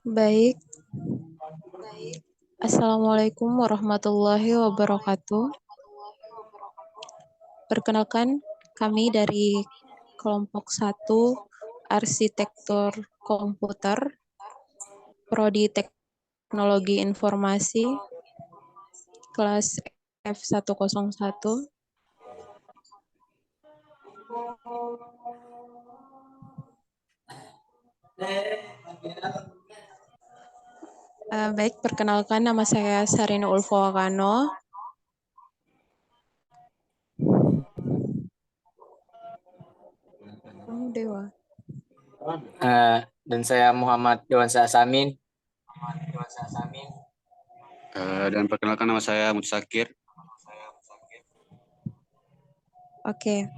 Baik. Assalamualaikum warahmatullahi wabarakatuh. Perkenalkan, kami dari kelompok 1 Arsitektur Komputer, Prodi Teknologi Informasi, kelas F101. Baik, perkenalkan nama saya Sarina Ulfawakano. Kamu Dewa. Dan saya Muhammad Dewansa Asamin. Dan perkenalkan nama saya Mutsakir. Oke.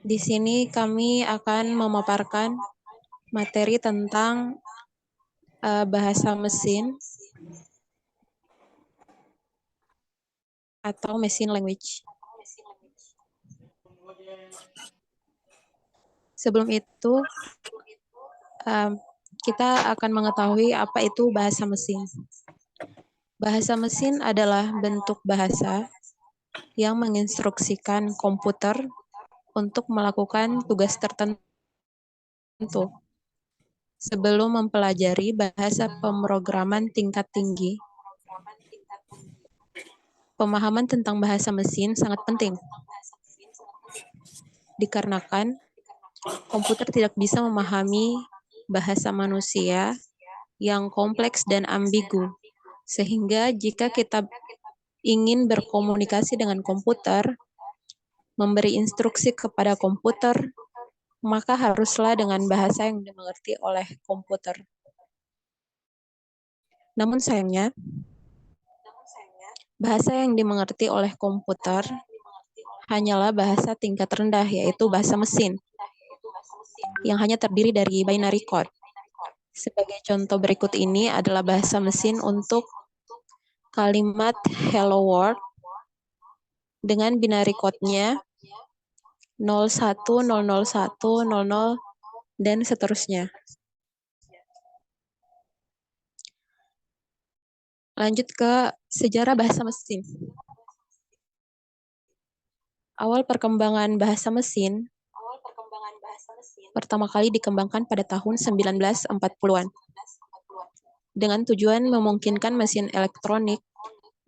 Di sini kami akan memaparkan materi tentang bahasa mesin atau machine language. Sebelum itu, kita akan mengetahui apa itu bahasa mesin. Bahasa mesin adalah bentuk bahasa yang menginstruksikan komputer untuk melakukan tugas tertentu. Sebelum mempelajari bahasa pemrograman tingkat tinggi, pemahaman tentang bahasa mesin sangat penting. Dikarenakan komputer tidak bisa memahami bahasa manusia yang kompleks dan ambigu. Sehingga jika kita ingin berkomunikasi dengan komputer, memberi instruksi kepada komputer, maka haruslah dengan bahasa yang dimengerti oleh komputer. Namun sayangnya, bahasa yang dimengerti oleh komputer hanyalah bahasa tingkat rendah, yaitu bahasa mesin, yang hanya terdiri dari binary code. Sebagai contoh berikut ini adalah bahasa mesin untuk kalimat Hello World dengan binary code-nya 01001000 dan seterusnya. Lanjut ke sejarah bahasa mesin. Awal perkembangan bahasa mesin pertama kali dikembangkan pada tahun 1940-an dengan tujuan memungkinkan mesin elektronik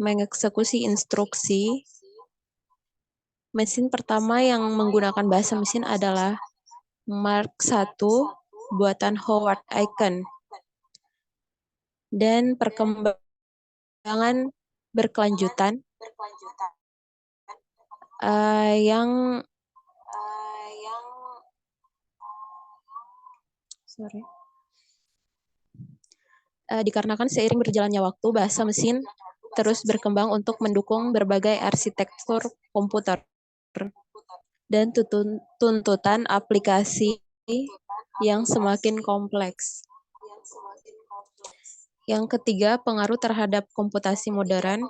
mengeksekusi instruksi. Mesin pertama yang menggunakan bahasa mesin adalah Mark I buatan Howard Aiken. Dan perkembangan berkelanjutan dikarenakan seiring berjalannya waktu, bahasa mesin terus berkembang untuk mendukung berbagai arsitektur komputer dan tuntutan aplikasi yang semakin kompleks. Yang ketiga, pengaruh terhadap komputasi modern.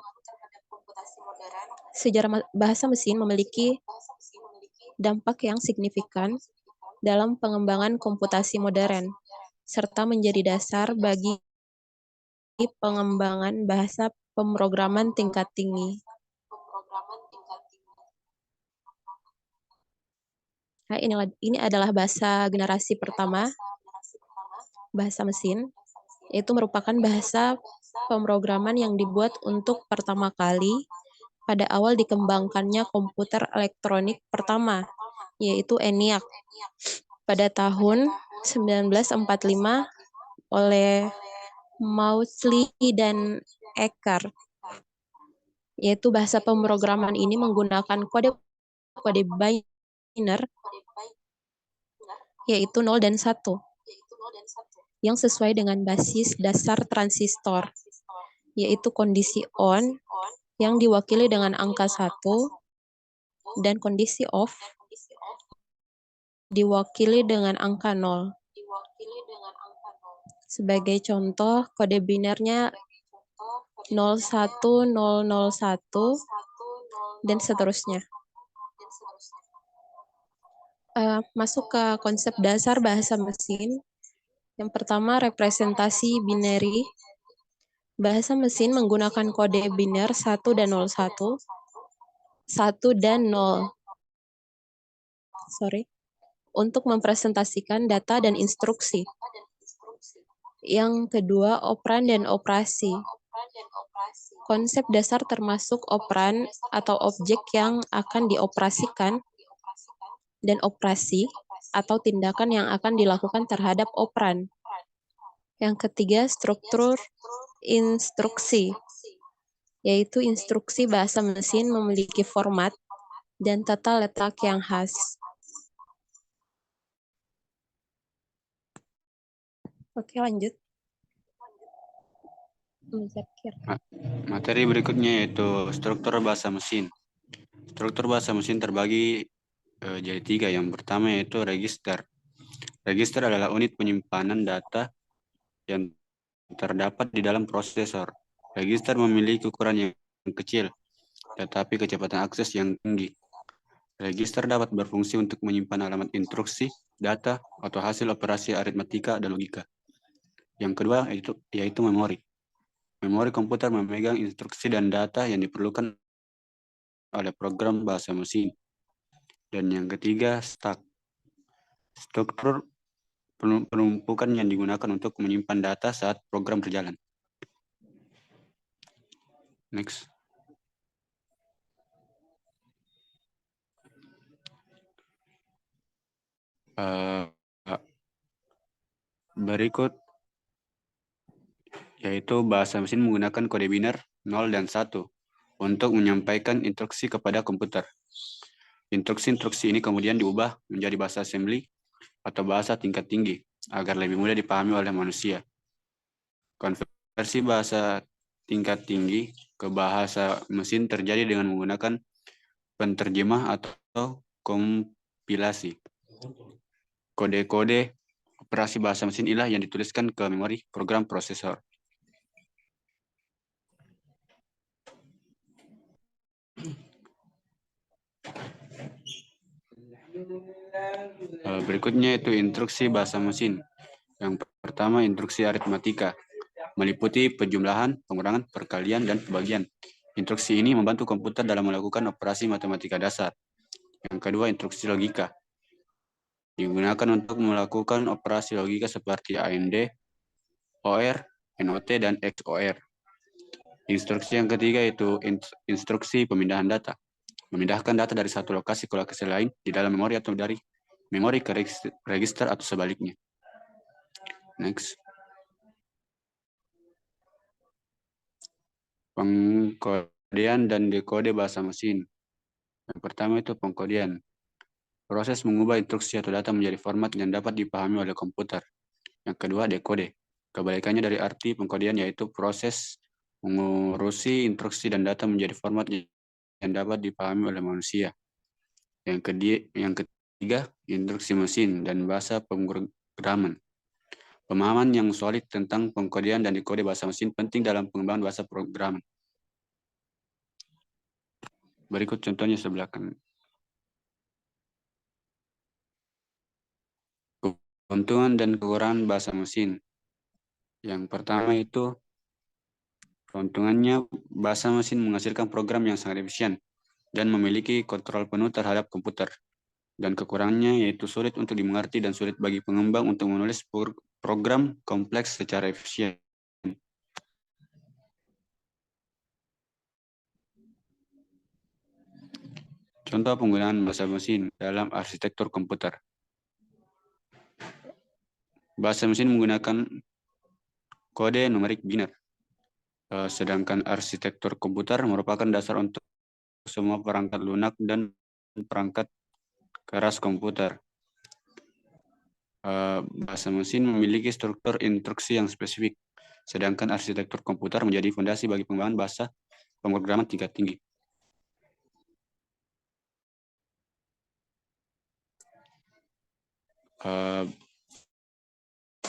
Sejarah bahasa mesin memiliki dampak yang signifikan dalam pengembangan komputasi modern, serta menjadi dasar bagi pengembangan bahasa pemrograman tingkat tinggi. Nah, ini adalah bahasa generasi pertama, bahasa mesin. Itu merupakan bahasa pemrograman yang dibuat untuk pertama kali pada awal dikembangkannya komputer elektronik pertama, yaitu ENIAC, pada tahun 1945 oleh Maudsley dan Eckert. Yaitu bahasa pemrograman ini menggunakan kode biner, yaitu 0 dan 1, yang sesuai dengan basis dasar transistor, yaitu kondisi on yang diwakili dengan angka 1 dan kondisi off diwakili dengan angka 0. Sebagai contoh, kode binernya 01001 dan seterusnya. Masuk ke konsep dasar bahasa mesin. Yang pertama, representasi binary. Bahasa mesin menggunakan kode biner 1 dan 01, 1 dan 0, untuk mempresentasikan data dan instruksi. Yang kedua, operan dan operasi. Konsep dasar termasuk operan atau objek yang akan dioperasikan dan operasi atau tindakan yang akan dilakukan terhadap operan. Yang ketiga, struktur instruksi, yaitu instruksi bahasa mesin memiliki format dan tata letak yang khas. Oke, lanjut. Materi berikutnya yaitu struktur bahasa mesin. Struktur bahasa mesin terbagi jadi 3. Yang pertama yaitu register. Register adalah unit penyimpanan data yang terdapat di dalam prosesor. Register memiliki ukuran yang kecil, tetapi kecepatan akses yang tinggi. Register dapat berfungsi untuk menyimpan alamat instruksi, data, atau hasil operasi aritmatika dan logika. Yang kedua yaitu memori. Memori komputer memegang instruksi dan data yang diperlukan oleh program bahasa mesin. Dan yang ketiga, stack. Struktur penumpukan yang digunakan untuk menyimpan data saat program berjalan. Next. Berikut yaitu bahasa mesin menggunakan kode biner 0 dan 1 untuk menyampaikan instruksi kepada komputer. Instruksi-instruksi ini kemudian diubah menjadi bahasa assembly atau bahasa tingkat tinggi agar lebih mudah dipahami oleh manusia. Konversi bahasa tingkat tinggi ke bahasa mesin terjadi dengan menggunakan penterjemah atau kompilasi. Kode-kode operasi bahasa mesin inilah yang dituliskan ke memori program prosesor. Berikutnya itu instruksi bahasa mesin. Yang pertama instruksi aritmatika, meliputi penjumlahan, pengurangan, perkalian, dan pembagian. Instruksi ini membantu komputer dalam melakukan operasi matematika dasar. Yang kedua instruksi logika, digunakan untuk melakukan operasi logika seperti AND, OR, NOT, dan XOR. Instruksi yang ketiga itu instruksi pemindahan data, memindahkan data dari satu lokasi ke lokasi lain di dalam memori atau dari memori ke register atau sebaliknya. Next. Pengkodean dan dekode bahasa mesin. Yang pertama itu pengkodean. Proses mengubah instruksi atau data menjadi format yang dapat dipahami oleh komputer. Yang kedua, dekode. Kebalikannya dari arti pengkodean yaitu proses mengurusi instruksi dan data menjadi format yang dapat dipahami oleh manusia. Yang ketiga, instruksi mesin dan bahasa pemrograman. Pemahaman yang solid tentang pengkodean dan dekode bahasa mesin penting dalam pengembangan bahasa programan. Berikut contohnya sebelah kanan. Keuntungan dan kekurangan bahasa mesin. Yang pertama itu keuntungannya bahasa mesin menghasilkan program yang sangat efisien dan memiliki kontrol penuh terhadap komputer. Dan kekurangannya yaitu sulit untuk dimengerti dan sulit bagi pengembang untuk menulis program kompleks secara efisien. Contoh penggunaan bahasa mesin dalam arsitektur komputer. Bahasa mesin menggunakan kode numerik biner, sedangkan arsitektur komputer merupakan dasar untuk semua perangkat lunak dan perangkat keras komputer. Bahasa mesin memiliki struktur instruksi yang spesifik, sedangkan arsitektur komputer menjadi fondasi bagi pengembangan bahasa pemrograman tingkat tinggi.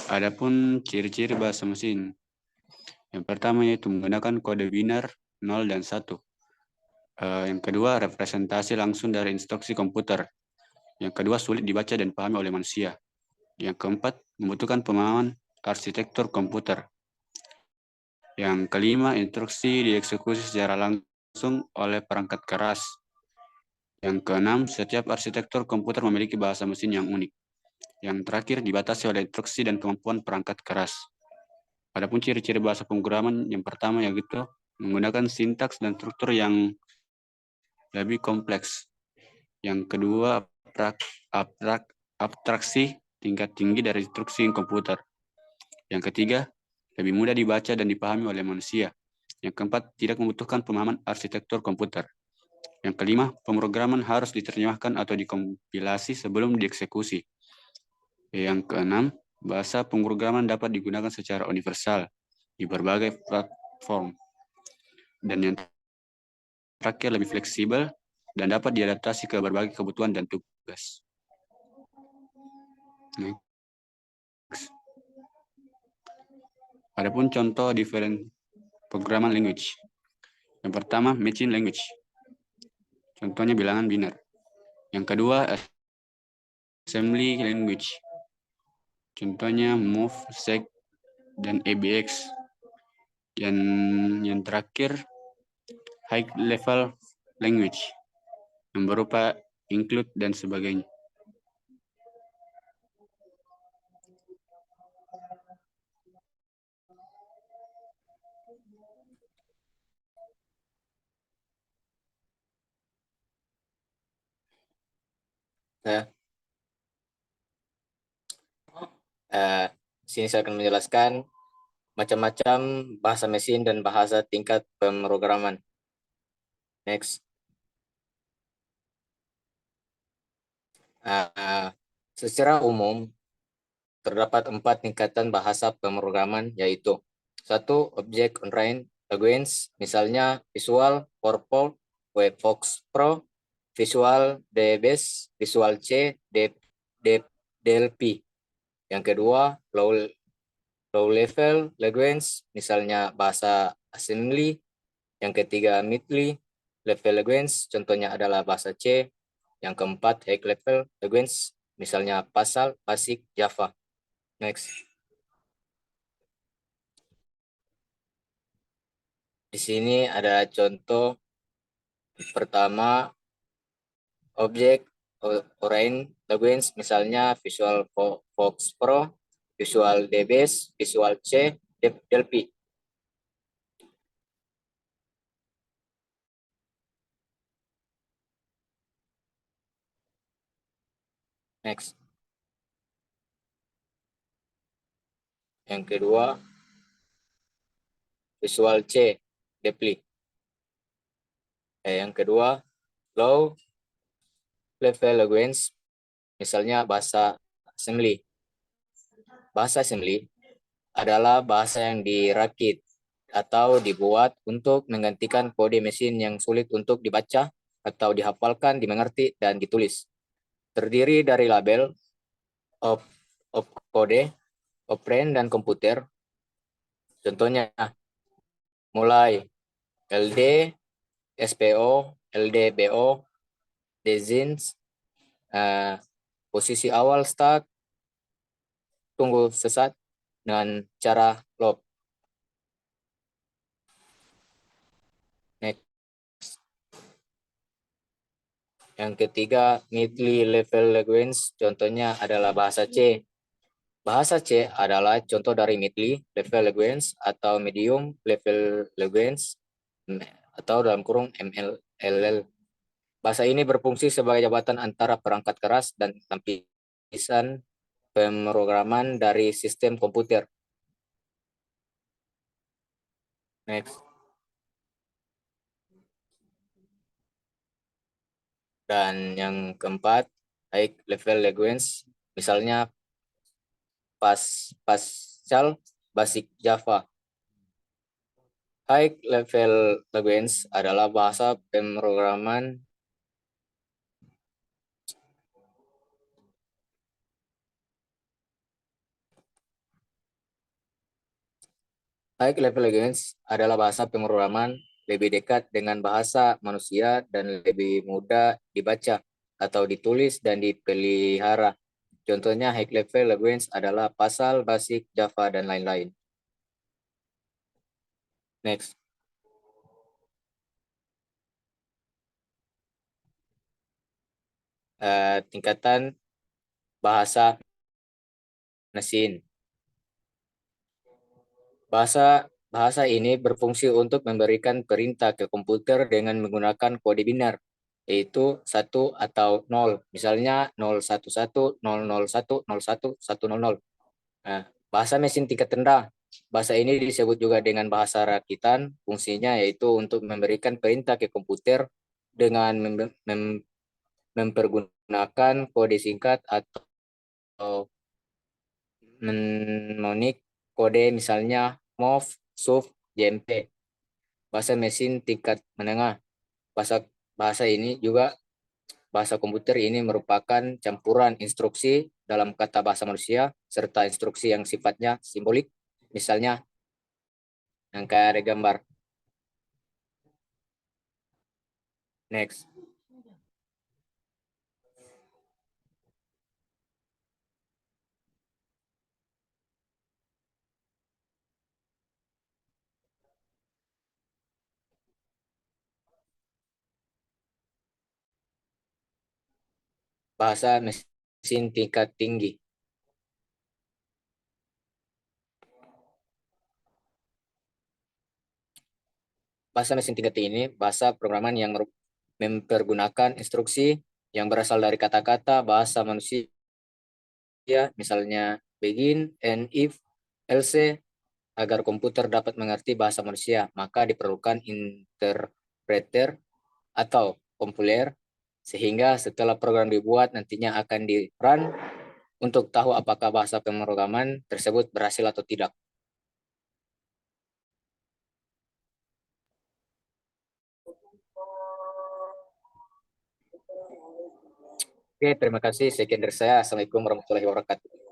Adapun ciri-ciri bahasa mesin. Yang pertama yaitu menggunakan kode biner 0 dan 1. Yang kedua, representasi langsung dari instruksi komputer. Yang kedua, sulit dibaca dan dipahami oleh manusia. Yang keempat, membutuhkan pemahaman arsitektur komputer. Yang kelima, instruksi dieksekusi secara langsung oleh perangkat keras. Yang keenam, setiap arsitektur komputer memiliki bahasa mesin yang unik. Yang terakhir, dibatasi oleh instruksi dan kemampuan perangkat keras. Adapun ciri-ciri bahasa pemrograman yang pertama yaitu menggunakan sintaks dan struktur yang lebih kompleks. Yang kedua, abstraksi tingkat tinggi dari instruksi komputer. Yang ketiga, lebih mudah dibaca dan dipahami oleh manusia. Yang keempat, tidak membutuhkan pemahaman arsitektur komputer. Yang kelima, pemrograman harus diterjemahkan atau dikompilasi sebelum dieksekusi. Yang keenam, bahasa pemrograman dapat digunakan secara universal di berbagai platform. Dan yang terakhir, lebih fleksibel dan dapat diadaptasi ke berbagai kebutuhan dan tugas. Next. Adapun contoh different programming language. Yang pertama, machine language. Contohnya bilangan biner. Yang kedua, assembly language. Contohnya move, seg, dan ABX. Yang terakhir, high level language yang berupa include dan sebagainya. Ya. Sini saya akan menjelaskan macam-macam bahasa mesin dan bahasa tingkat pemrograman. Next. Secara umum, terdapat 4 tingkatan bahasa pemrograman, yaitu 1. Object-oriented language, misalnya Visual, PowerPoint, Webfox Pro, Visual DBase, Visual C, DLP. Yang kedua, low level language, misalnya bahasa assembly. Yang ketiga, mid level language, contohnya adalah bahasa C. Yang keempat, high level language, misalnya Pascal, Basic, Java. Next. Di sini ada contoh pertama, object-oriented language, misalnya Visual Fox Pro, Visual DBase, Visual C, DLP. Next. Yang kedua, Visual C, DLP. Yang kedua, low level language, misalnya bahasa assembly. Bahasa assembly adalah bahasa yang dirakit atau dibuat untuk menggantikan kode mesin yang sulit untuk dibaca atau dihafalkan, dimengerti, dan ditulis. Terdiri dari label, opkode, operand, dan komputer. Contohnya, mulai LD, SPO, LDBO, Dezins, posisi awal start, tunggu sesat, dengan cara loop. Next. Yang ketiga, mid level language, contohnya adalah bahasa C. Bahasa C adalah contoh dari mid level language atau medium level language atau dalam kurung MLL. Bahasa ini berfungsi sebagai jabatan antara perangkat keras dan lapisan pemrograman dari sistem komputer. Next. Dan yang keempat, high level language, misalnya Pascal, Basic, Java. High level language adalah bahasa pemrograman High level language adalah bahasa pemrograman lebih dekat dengan bahasa manusia dan lebih mudah dibaca atau ditulis dan dipelihara. Contohnya high level language adalah Pascal, Basic, Java, dan lain-lain. Next. Tingkatan bahasa mesin. Bahasa ini berfungsi untuk memberikan perintah ke komputer dengan menggunakan kode binar, yaitu 1 atau 0. Misalnya 011, 001, 01, 100. Nah, bahasa mesin tingkat rendah. Bahasa ini disebut juga dengan bahasa rakitan. Fungsinya yaitu untuk memberikan perintah ke komputer dengan mempergunakan kode singkat atau mnemonik kode, misalnya MOV, SUV, JMP. Bahasa mesin tingkat menengah. Bahasa ini juga bahasa komputer ini merupakan campuran instruksi dalam kata bahasa manusia serta instruksi yang sifatnya simbolik, misalnya yang kayak ada gambar. Next. Bahasa mesin tingkat tinggi. Bahasa mesin tingkat tinggi ini bahasa programan yang mempergunakan instruksi yang berasal dari kata-kata bahasa manusia, misalnya begin, and if, else. Agar komputer dapat mengerti bahasa manusia, maka diperlukan interpreter atau kompiler, sehingga setelah program dibuat nantinya akan di-run untuk tahu apakah bahasa pemrograman tersebut berhasil atau tidak. Oke, terima kasih. Sekian dari saya. Assalamualaikum warahmatullahi wabarakatuh.